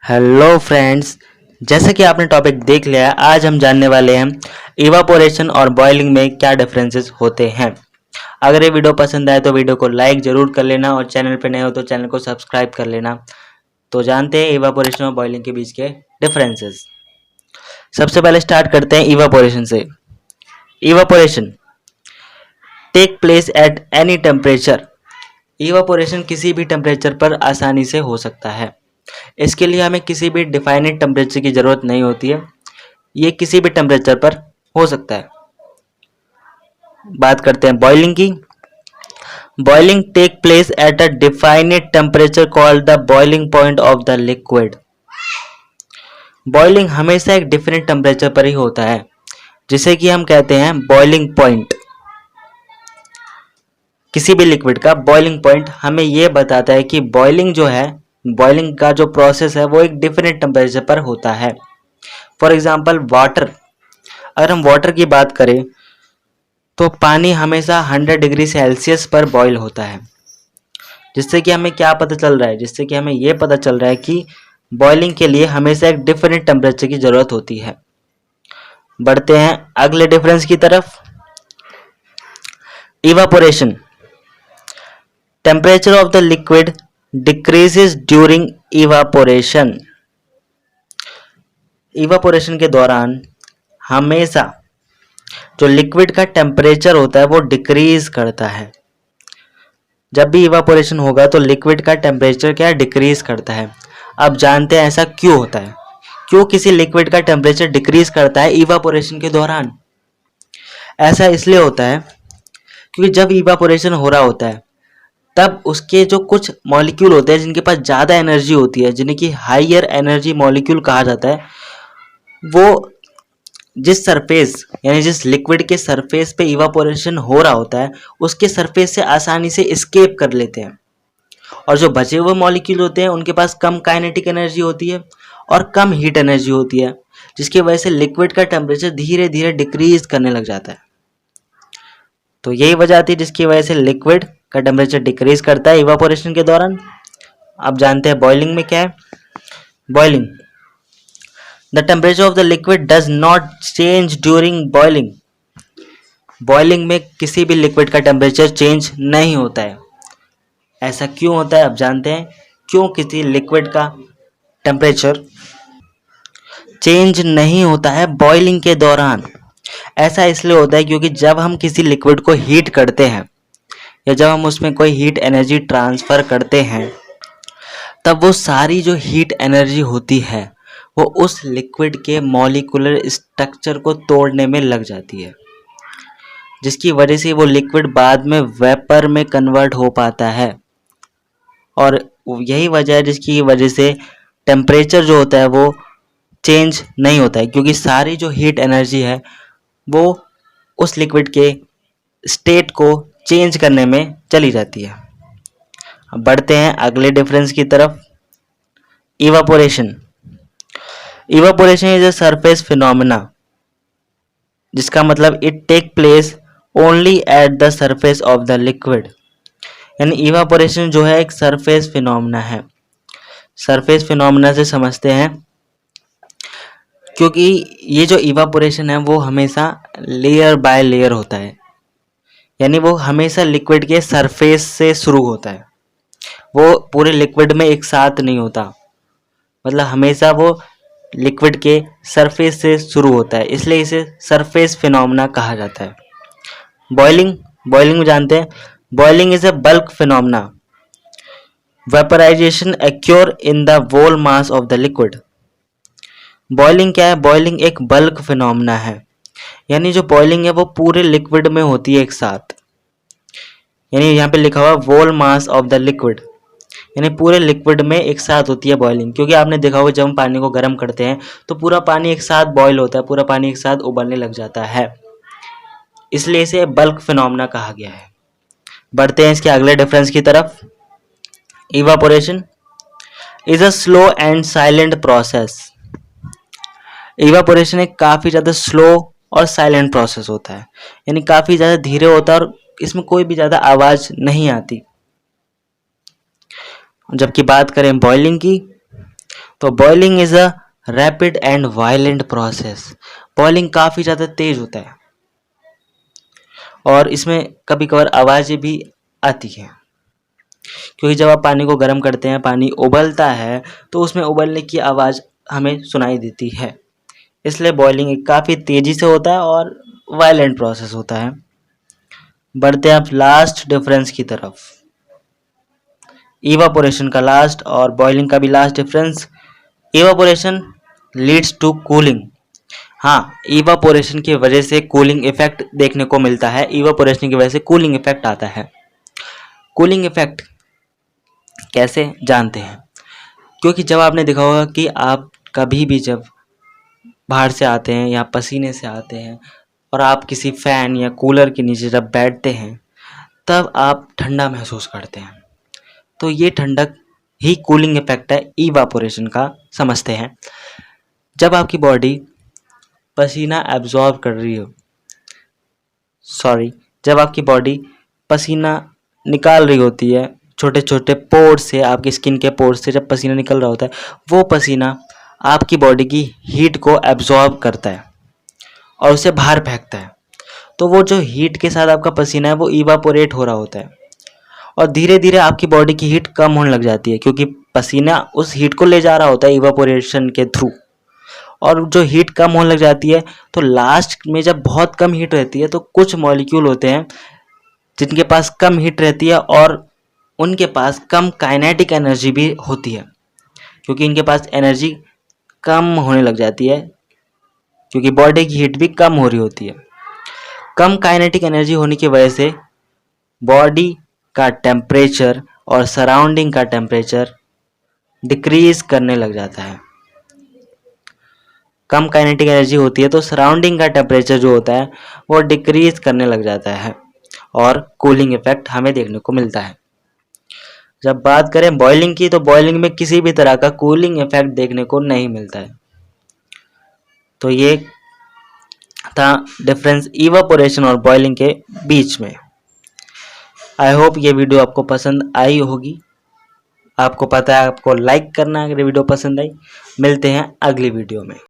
Hello friends. जैसे कि आपने टॉपिक देख लिया है, आज हम जानने वाले हैं इवापोरेशन और बॉइलिंग में क्या डिफरेंसेस होते हैं। अगर ये वीडियो पसंद आए तो वीडियो को लाइक जरूर कर लेना और चैनल पे नए हो तो चैनल को सब्सक्राइब कर लेना। तो जानते हैं इवापोरेशन और बॉइलिंग के बीच के डिफरेंसेस। सबसे पहले स्टार्ट करते हैं इवापोरेशन से। Evaporation take place at any temperature. Evaporation किसी भी टेम्परेचर पर आसानी से हो सकता है। इसके लिए हमें किसी भी डिफाइनिड टेम्परेचर की ज़रूरत नहीं होती है। ये किसी भी टेम्परेचर पर हो सकता है। बात करते हैं बॉइलिंग की। Boiling take place at a defined temperature called the boiling point of the liquid. Boiling हमेशा एक डिफरेंट टेम्परेचर पर ही होता है, जिसे कि हम कहते हैं बॉइलिंग पॉइंट। किसी भी लिक्विड का बॉइलिंग पॉइंट हमें यह बताता है कि बॉइलिंग जो है, बॉइलिंग का जो प्रोसेस है वो एक डिफरेंट टेम्परेचर पर होता है। फॉर एग्जाम्पल वाटर, अगर हम वाटर की बात करें तो पानी हमेशा 100 डिग्री सेल्सियस पर बॉईल होता है। जिससे कि हमें क्या पता चल रहा है, जिससे कि हमें यह पता चल रहा है कि बॉइलिंग के लिए हमेशा एक डिफरेंट टेम्परेचर की ज़रूरत होती है। बढ़ते हैं अगले डिफरेंस की तरफ। Evaporation temperature of the liquid decreases during evaporation. Evaporation के दौरान हमेशा जो लिक्विड का टेम्परेचर होता है वो डिक्रीज करता है। जब भी इवापोरेशन होगा तो लिक्विड का टेम्परेचर क्या डिक्रीज करता है। अब जानते हैं ऐसा क्यों होता है, क्यों किसी लिक्विड का टेम्परेचर डिक्रीज करता है इवापोरेशन के दौरान। ऐसा इसलिए होता है क्योंकि जब इवापोरेशन हो रहा होता है तब उसके जो कुछ मॉलिक्यूल होते हैं जिनके पास ज़्यादा एनर्जी होती है, जिन्हें कि हाइयर एनर्जी मॉलिक्यूल कहा जाता है, वो जिस सरफेस यानी जिस लिक्विड के सरफेस पे इवापोरेशन हो रहा होता है उसके सरफेस से आसानी से एस्केप कर लेते हैं। और जो बचे हुए मॉलिक्यूल होते हैं उनके पास कम काइनेटिक एनर्जी होती है और कम हीट एनर्जी होती है, जिसकी वजह से लिक्विड का टेम्परेचर धीरे धीरे डिक्रीज करने लग जाता है। तो यही वजह आती है जिसकी वजह से लिक्विड का टेम्परेचर डिक्रीज करता है इवापोरेशन के दौरान। अब जानते हैं बॉइलिंग में क्या है। Boiling the temperature of the liquid does not change during boiling. Boiling में किसी भी लिक्विड का टेम्परेचर चेंज नहीं होता है। ऐसा क्यों होता है, अब जानते हैं क्यों किसी लिक्विड का टेम्परेचर चेंज नहीं होता है बॉइलिंग के दौरान। ऐसा इसलिए होता है क्योंकि जब हम किसी लिक्विड को हीट करते हैं या जब हम उसमें कोई हीट एनर्जी ट्रांसफ़र करते हैं तब वो सारी जो हीट एनर्जी होती है वो उस लिक्विड के मॉलिक्यूलर स्ट्रक्चर को तोड़ने में लग जाती है, जिसकी वजह से वो लिक्विड बाद में वेपर में कन्वर्ट हो पाता है। और यही वजह है जिसकी वजह से टेम्परेचर जो होता है वो चेंज नहीं होता है, क्योंकि सारी जो हीट एनर्जी है वो उस लिक्विड के स्टेट को चेंज करने में चली जाती है। अब बढ़ते हैं अगले डिफरेंस की तरफ। Evaporation evaporation is a surface phenomena, जिसका मतलब it take place only at the surface of the liquid. यानी इवापोरेशन जो है एक सरफेस फिनोमेना है। सरफेस फिनोमेना से समझते हैं क्योंकि ये जो इवापोरेशन है वो हमेशा लेयर बाय लेयर होता है, यानी वो हमेशा लिक्विड के सरफेस से शुरू होता है, वो पूरे लिक्विड में एक साथ नहीं होता। मतलब हमेशा वो लिक्विड के सरफेस से शुरू होता है, इसलिए इसे सरफेस फिनोमेना कहा जाता है। बॉइलिंग बॉइलिंग में जानते हैं boiling is a bulk phenomena. Vaporisation occur in the whole mass of the liquid. Boiling क्या है, बॉइलिंग एक बल्क फिनोमेना है, यानी जो बॉइलिंग है वो पूरे लिक्विड में होती है एक साथ। यानी यहाँ पे लिखा हुआ वोल मास ऑफ द लिक्विड, यानी पूरे लिक्विड में एक साथ होती है बॉइलिंग। क्योंकि आपने देखा होगा जब हम पानी को गर्म करते हैं तो पूरा पानी एक साथ बॉयल होता है, पूरा पानी एक साथ उबलने लग जाता है, इसलिए इसे बल्क फिनोमेना कहा गया है। बढ़ते हैं इसके अगले डिफरेंस की तरफ। Evaporation is a slow and silent process. Evaporation एक काफ़ी ज़्यादा स्लो और साइलेंट प्रोसेस होता है, यानी काफ़ी ज़्यादा धीरे होता है और इसमें कोई भी ज़्यादा आवाज़ नहीं आती। जबकि बात करें बॉइलिंग की, तो boiling is a rapid and violent process. Boiling काफ़ी ज़्यादा तेज होता है और इसमें कभी कभार आवाज़ें भी आती हैं, क्योंकि जब आप पानी को गर्म करते हैं, पानी उबलता है तो उसमें उबलने की आवाज़ हमें सुनाई देती है। इसलिए बॉइलिंग एक काफ़ी तेज़ी से होता है और वायलेंट प्रोसेस होता है। बढ़ते हैं आप लास्ट डिफरेंस की तरफ, इवापोरेशन का लास्ट और बॉइलिंग का भी last difference. Evaporation leads to cooling. हाँ, इवापोरेशन की वजह से कूलिंग इफेक्ट देखने को मिलता है। इवापोरेशन की वजह से कूलिंग इफेक्ट आता है। कूलिंग इफेक्ट कैसे जानते हैं? क्योंकि जब आपने देखा होगा कि आप कभी भी जब बाहर से आते हैं या पसीने से आते हैं और आप किसी फैन या कूलर के नीचे जब बैठते हैं, तब आप ठंडा महसूस करते हैं। तो ये ठंडक ही कूलिंग इफेक्ट है, इवापोरेशन का समझते हैं। जब आपकी बॉडी पसीना एब्जॉर्ब कर रही हो, जब आपकी बॉडी पसीना निकाल रही होती है, छोटे छोटे पोर्स से, आपकी स्किन के पोर्स से जब पसीना निकल रहा होता है, वो पसीना आपकी बॉडी की हीट को एब्जॉर्ब करता है और उसे बाहर फेंकता है। तो वो जो हीट के साथ आपका पसीना है वो इवापोरेट हो रहा होता है और धीरे धीरे आपकी बॉडी की हीट कम होने लग जाती है, क्योंकि पसीना उस हीट को ले जा रहा होता है इवापोरेशन के थ्रू। और जो हीट कम होने लग जाती है तो लास्ट में जब बहुत कम हीट रहती है तो कुछ मॉलिक्यूल होते हैं जिनके पास कम हीट रहती है और उनके पास कम काइनेटिक एनर्जी भी होती है, क्योंकि इनके पास एनर्जी कम होने लग जाती है, क्योंकि बॉडी की हीट भी कम हो रही होती है। कम काइनेटिक एनर्जी होने की वजह से बॉडी का टेम्परेचर और सराउंडिंग का टेम्परेचर डिक्रीज करने लग जाता है। कम काइनेटिक एनर्जी होती है तो सराउंडिंग का टेम्परेचर जो होता है वो डिक्रीज करने लग जाता है और कूलिंग इफेक्ट हमें देखने को मिलता है। जब बात करें बॉइलिंग की, तो बॉइलिंग में किसी भी तरह का कूलिंग इफेक्ट देखने को नहीं मिलता है। तो ये था डिफरेंस इवापोरेशन और बॉइलिंग के बीच में। आई होप ये वीडियो आपको पसंद आई होगी। आपको पता है आपको लाइक करना है अगर वीडियो पसंद आई। मिलते हैं अगली वीडियो में।